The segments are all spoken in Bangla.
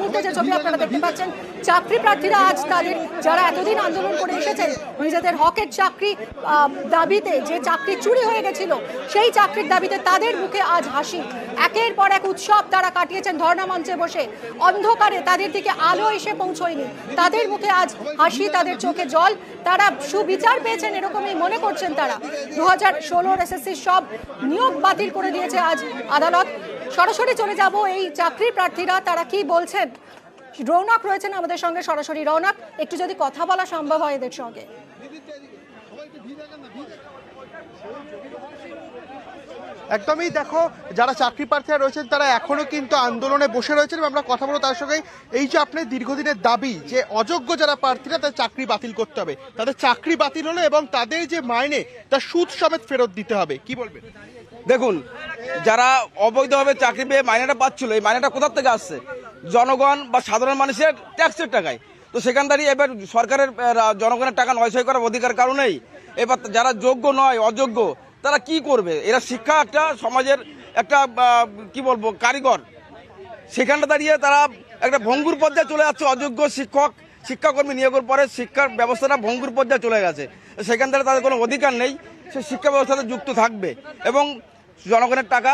মুহূর্তে যে ছবি আপনারা দেখতে পাচ্ছেন, চাকরি প্রার্থীরা আজ তাদের যারা এতদিন আন্দোলন করে এসেছেন নিজেদের হকের চাকরি দাবিতে, যে চাকরি চুরি হয়ে গেছিল সেই চাকরির দাবিতে, তাদের মুখে আজ হাসি। একের পর এক উৎসব তারা কাটিয়েছেন ধর্ণা মঞ্চে বসে, অন্ধকারে তাদের দিকে আলো এসে পৌঁছয়নি, তাদের মুখে আজ হাসি, তাদের চোখে জল। তারা সুবিচার পেয়েছেন এরকমই মনে করছেন তারা। 2016 এসএসসি সব নিয়োগ বাতিল করে দিয়েছে আজ আদালত। সরাসরি চলে যাব এই চাকরি প্রার্থীরা তারা কি বলছেন। রৌনক রয়েছেন আমাদের সঙ্গে সরাসরি। রৌনক, একটু যদি কথা বলা সম্ভব হয় এদের সঙ্গে। একদমই, দেখো যারা চাকরি প্রার্থীরা রয়েছেন তারা এখনো কিন্তু আন্দোলনে বসে রয়েছেন। আমরা কথা বলবো তার সঙ্গে। এই যে আপনার দীর্ঘদিনের দাবি যে অযোগ্য যারা প্রার্থীরা তাদের চাকরি বাতিল করতে হবে, তাদের চাকরি বাতিল হলো এবং তাদের যে মাইনে তার সুদ সমেত ফেরত দিতে হবে, কি বলবেন? দেখুন, যারা অবৈধভাবে চাকরি পেয়ে মাইনেটা পাচ্ছিল, এই মাইনেটা কোথা থেকে আসছে? জনগণ বা সাধারণ মানুষের ট্যাক্সের টাকায়। তো সেখান দাঁড়িয়ে এবার সরকারের জনগণের টাকা নয়ছয় করার অধিকার কারণেই এবার যারা যোগ্য নয়, অযোগ্য, তারা কি করবে? এরা শিক্ষা একটা সমাজের একটা কি বলবো কারিগর, সেখানটা দাঁড়িয়ে তারা একটা ভঙ্গুর পর্যায়ে চলে যাচ্ছে। অযোগ্য শিক্ষাকর্মী নিয়োগের পরে শিক্ষার ব্যবস্থাটা ভঙ্গুর পর্যায়ে চলে গেছে। সেখান থেকে তাদের কোনো অধিকার নেই, সে শিক্ষা ব্যবস্থাতে যুক্ত থাকবে এবং জনগণের টাকা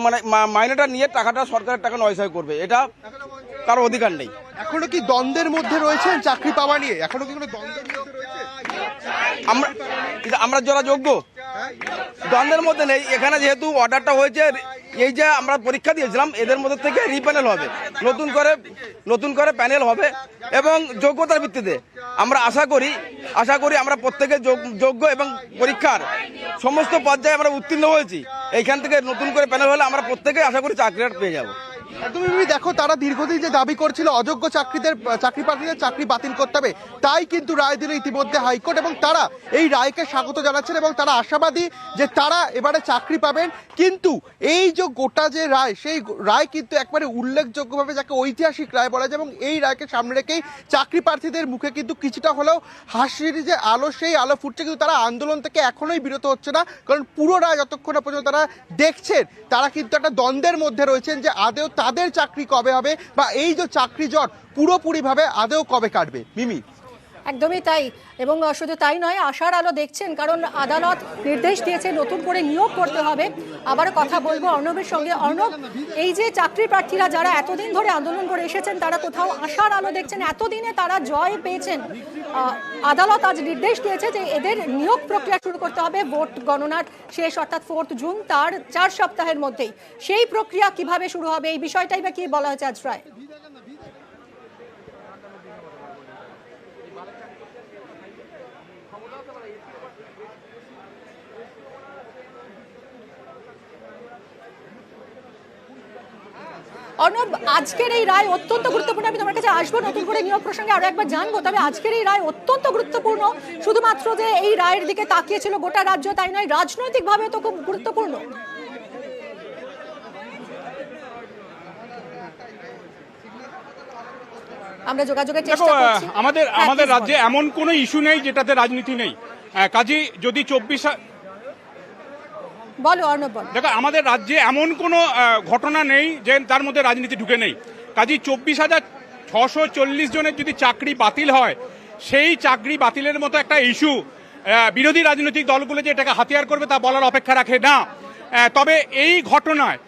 মানে মাইনেটা নিয়ে টাকাটা সরকারের টাকা নয়ছয় করবে, এটা কারো অধিকার নেই। এখনো কি দ্বন্দ্বের মধ্যে রয়েছেন চাকরি পাওয়া নিয়ে? এখনো কি কোনো দ্বন্দ্বের মধ্যে রয়েছে? আমরা যারা যোগ্য দ্বন্দ্বের মধ্যে নেই। এখানে যেহেতু অর্ডারটা হয়েছে, এই যে আমরা পরীক্ষা দিয়েছিলাম এদের মধ্যে থেকে রিপ্যানেল হবে, নতুন করে প্যানেল হবে এবং যোগ্যতার ভিত্তিতে আমরা আশা করি আমরা প্রত্যেকে যোগ্য এবং পরীক্ষার সমস্ত পর্যায়ে আমরা উত্তীর্ণ হয়েছি। এইখান থেকে নতুন করে প্যানেল হলে আমরা প্রত্যেকে আশা করি চাকরিটা পেয়ে যাবো। একদমই, দেখো তারা দীর্ঘদিন যে দাবি করছিল অযোগ্য চাকরি প্রার্থীদের চাকরি বাতিল করতে হবে, তাই কিন্তু রায় দিল ইতিমধ্যে হাইকোর্ট এবং তারা এই রায়কে স্বাগত জানাচ্ছেন এবং তারা আশাবাদী যে তারা এবারে চাকরি পাবেন। কিন্তু এই যে গোটা যে রায়, সেই রায় কিন্তু একবারে উল্লেখযোগ্যভাবে যাকে ঐতিহাসিক রায় বলা যায় এবং এই রায়কে সামনে রেখেই চাকরি প্রার্থীদের মুখে কিন্তু কিছুটা হলেও হাসির যে আলো, সেই আলো ফুটছে। কিন্তু তারা আন্দোলন থেকে এখনোই বিরত হচ্ছে না, কারণ পুরো রায় যতক্ষণ না পর্যন্ত তারা দেখছেন তারা কিন্তু একটা দ্বন্দ্বের মধ্যে রয়েছেন যে আদেও তাদের চাকরি কবে হবে বা এই যে চাকরি জট পুরোপুরিভাবে আদেও কবে কাটবে। মিমি, একদমই তাই। এবং শুধু তাই নয়, আশার আলো দেখছেন, কারণ আদালত নির্দেশ দিয়েছে নতুন করে নিয়োগ করতে হবে। আবারও কথা বলবো অর্ণবের সঙ্গে। অর্ণব, এই যে চাকরি প্রার্থীরা যারা এতদিন ধরে আন্দোলন করে এসেছেন তারা কোথাও আশার আলো দেখছেন? এতদিনে তারা জয় পেয়েছেন, আদালত আজ নির্দেশ দিয়েছে যে এদের নিয়োগ প্রক্রিয়া শুরু করতে হবে ভোট গণনার শেষ অর্থাৎ 4 জুন, তার 4 সপ্তাহের মধ্যেই। সেই প্রক্রিয়া কিভাবে শুরু হবে, এই বিষয়টাই বা কি বলা হয়েছে আজ রায়? অর্ণব, আজকের এই রায় অত্যন্ত গুরুত্বপূর্ণ। আমি তোমার কাছে আসবো নতুন করে নিয়োগ প্রসঙ্গে আরো একবার জানবো, তবে আজকের এই রায় অত্যন্ত গুরুত্বপূর্ণ। শুধুমাত্র যে এই রায়ের দিকে তাকিয়েছিল গোটা রাজ্য তাই নয়, রাজনৈতিকভাবে তো খুব গুরুত্বপূর্ণ। আমরা যোগাযোগের চেষ্টা করছি। আমাদের রাজ্যে এমন কোনো ইস্যু নেই যেটাতে রাজনীতি নেই। কাজী যদি 24 বলো অর্ণব, বলো। দেখো, আমাদের রাজ্যে এমন কোনো ঘটনা নেই যে তার মধ্যে রাজনীতি ঢুকে নেই। কাজী 24,640 জনের যদি চাকরি বাতিল হয়, সেই চাকরি বাতিলের মতো একটা ইস্যু বিরোধী রাজনৈতিক দলগুলো যে এটাকে হাতিয়ার করবে তা বলার অপেক্ষা রাখে না। তবে এই ঘটনায়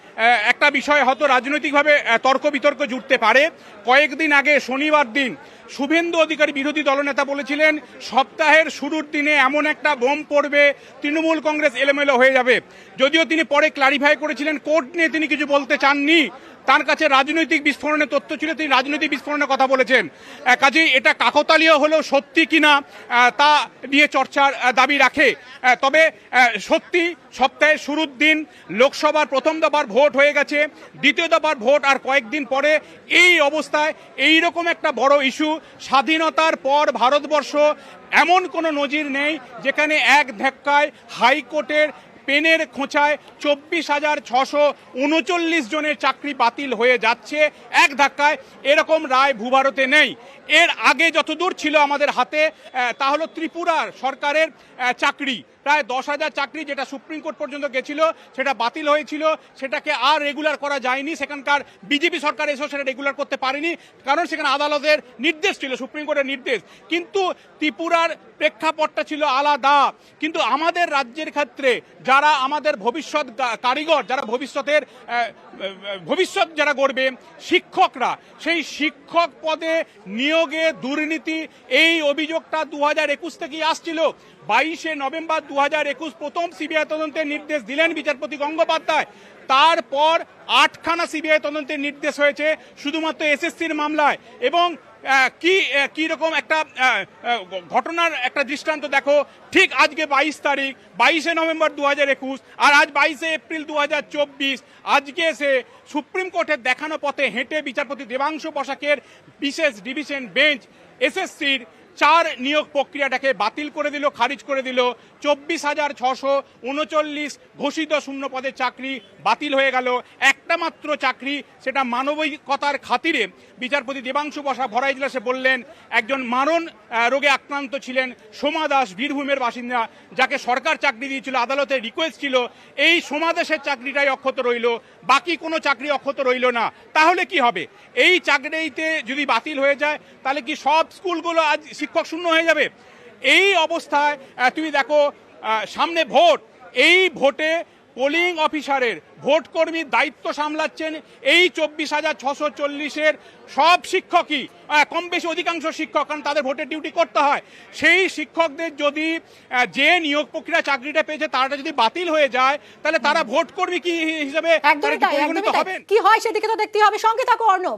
একটা বিষয় হয়তো রাজনৈতিকভাবে তর্ক বিতর্ক জুড়তে পারে। কয়েকদিন আগে শনিবার দিন শুভেন্দু অধিকারী বিরোধী দলনেতা বলেছিলেন সপ্তাহের শুরুর দিনে এমন একটা বোম পড়বে তৃণমূল কংগ্রেস এলোমেলো হয়ে যাবে। যদিও তিনি পরে ক্লারিফাই করেছিলেন কোর্ট নিয়ে তিনি কিছু বলতে চাননি, তার কাছে রাজনৈতিক বিস্ফোরণের তথ্য ছিল, তিনি রাজনৈতিক বিস্ফোরণের কথা বলেছেন। কাজেই এটা কাকতালীয় হলেও সত্যি কিনা তা নিয়ে চর্চার দাবি রাখে। তবে সত্যি সপ্তাহের শুরুর দিন লোকসভার প্রথম দফার ভোট হয়ে গেছে, দ্বিতীয় দফার ভোট আর কয়েকদিন পরে। এই অবস্থায় এইরকম একটা বড় ইস্যু, স্বাধীনতার পর ভারতবর্ষ এমন কোনো নজির নেই যেখানে এক ধাক্কায় হাইকোর্টের পেনের খোঁচায় 24,639 জনের চাকরি বাতিল হয়ে যাচ্ছে এক ধাক্কায়। এরকম রায় ভূভারতে নেই। এর আগে যতদূর ছিল আমাদের হাতে তা হলো ত্রিপুরার সরকারের চাকরি, প্রায় 10,000 চাকরি যেটা সুপ্রিম কোর্ট পর্যন্ত গেছিল সেটা বাতিল হয়েছিল, সেটাকে আর রেগুলার করা যায়নি। সেখানকার বিজেপি সরকার এসেও সেটা রেগুলার করতে পারেনি, কারণ সেখানে আদালতের নির্দেশ ছিল, সুপ্রিম কোর্টের নির্দেশ। কিন্তু ত্রিপুরার প্রেক্ষাপটটা ছিল আলাদা। কিন্তু আমাদের রাজ্যের ক্ষেত্রে যারা আমাদের ভবিষ্যৎ কারিগর, যারা ভবিষ্যৎ যারা গড়বে, শিক্ষকরা, সেই শিক্ষক পদে নিয়োগে দুর্নীতি, এই অভিযোগটা 2021 থেকেই আসছিল। 22শে নভেম্বর 2021 প্রথম সিবিআই তদন্তের নির্দেশ দিলেন বিচারপতি গঙ্গোপাধ্যায়। তারপর 8খানা সিবিআই তদন্তের নির্দেশ হয়েছে শুধুমাত্র এসএসসির মামলায়। এবং কি রকম একটা ঘটনার একটা দৃষ্টান্ত দেখো, ঠিক আজকে 22 তারিখ, 22শে নভেম্বর 2021, আর আজ 22শে এপ্রিল 2024, আজকে এসে সুপ্রিম কোর্টের দেখানো পথে হেঁটে বিচারপতি দেবাংশু বসাকের বিশেষ ডিভিশন বেঞ্চ এসএসসির 4 নিয়োগ প্রক্রিয়াটাকে বাতিল করে দিল, খারিজ করে দিল। 24,639 ঘোষিত শূন্য পদের চাকরি বাতিল হয়ে গেল। একটা মাত্র চাকরি, সেটা মানবিকতার খাতিরে বিচারপতি দেবাংশু বসা ভরা ইজলাসে বললেন একজন মারণ রোগে আক্রান্ত ছিলেন সোমা দাস, বীরভূমের বাসিন্দা, যাকে সরকার চাকরি দিয়েছিল, আদালতের রিকোয়েস্ট ছিল এই সোমা দাসের চাকরিটাই অক্ষত রইল, বাকি কোনো চাকরি অক্ষত রইল না। তাহলে কি হবে? এই চাকরিতে যদি বাতিল হয়ে যায় তাহলে কি সব স্কুলগুলো আজ শিক্ষক শূন্য হয়ে যাবে? এই অবস্থায় তুমি দেখো সামনে ভোট, এই ভোটে পোলিং অফিসারের, ভোট কর্মীর দায়িত্ব সামলাচ্ছেন এই 24,640-এর সব শিক্ষকই, কম বেশি অধিকাংশ শিক্ষক, কারণ তাদের ভোটের ডিউটি করতে হয়। সেই শিক্ষকদের যদি যে নিয়োগ প্রক্রিয়া চাকরিটা পেয়েছে তারা যদি বাতিল হয়ে যায়, তাহলে তারা ভোট কর্মী কি হিসাবে একদমই তাই, পরিগণিত হবেন? কি হয় সেদিকে তো দেখতে হবে। সঙ্গে থাকো অর্ণব।